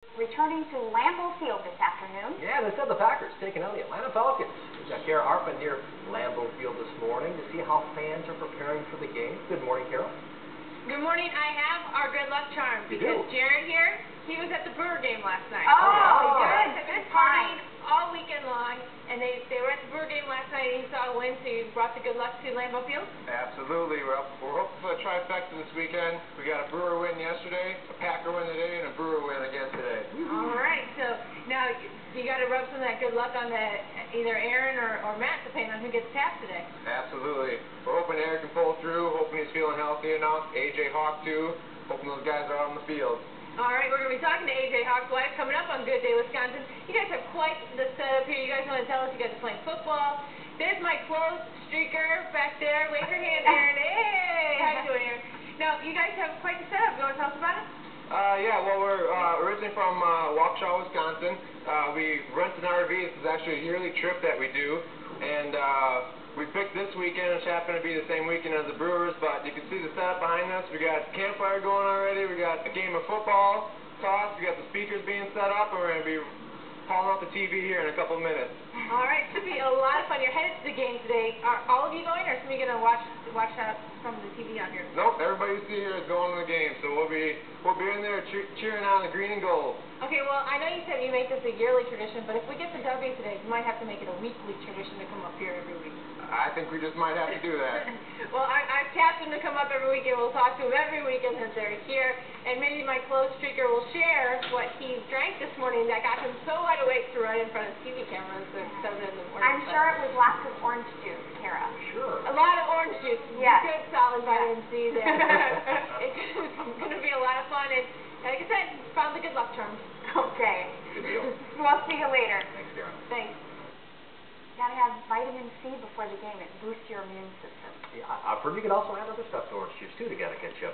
Returning to Lambeau Field this afternoon. Yeah, they said the Packers taking on the Atlanta Falcons. We've got Kara Hartman here, Lambeau Field this morning to see how fans are preparing for the game. Good morning, Kara. Good morning. I have our good luck charm because Jared here, he was at the Brewer game last night. Oh, Jared good. has been partying all weekend long, and they were at the Brewer game last night, and he saw a win, so you brought the good luck to Lambeau Field? Absolutely. We're hoping for a trifecta this weekend. We got a Brewer win yesterday, a Packer win today, and a Brewer win again today. All right. So now you got to rub some of that good luck on either Aaron or Matt, depending on who gets tapped today. Absolutely. We're hoping Aaron can pull through, hoping he's feeling healthy enough. AJ Hawk, too. Hoping those guys are out on the field. All right, we're going to be talking to AJ Hawk's wife coming up on Good Day Wisconsin. You guys have quite the setup here. You guys want to tell us you guys are playing football. There's my close streaker back there. Wave your hand, Aaron. Hey, how you doing, Aaron? Now, you guys have quite the setup. You want to tell us about it? Yeah, well, we're originally from Waukesha, Wisconsin. We rent an RV. This is actually a yearly trip that we do. And we picked this weekend, which happened to be the same weekend as the Brewers, but you can see the setup behind us. We got campfire going already. We got a game of football tossed. We got the speakers being set up, and we're going to be hauling out the TV here in a couple of minutes. All right, should be a lot of fun. You're headed to the game today. Are all of you going, or are some of you going to watch that from the TV out here? Nope, everybody you see here is going to the game, so we'll be in there cheering on the green and gold. Okay, well, I know you said you make this a yearly tradition, but if we get the W today, we might have to make it a weekly tradition to come up here every week. I think we just might have to do that. Well, I've tapped them to come up every weekend. We'll talk to them every weekend that they're here, and maybe my close streaker will share what he drank this morning that got him so wide awake to run in front of TV cameras at 7 in the morning. I'm sure it was lots of orange juice, Kara. Sure. A lot of orange juice. Yes. Good solid vitamin C there. It's going to be a lot of fun, and like I said, found the good luck charm. Okay. Good deal. We'll see you later. Thanks, Kara. Thanks. Got to have vitamin C before the game. It boosts your immune system. Yeah, I've heard you can also add other stuff to orange juice, too, to get you.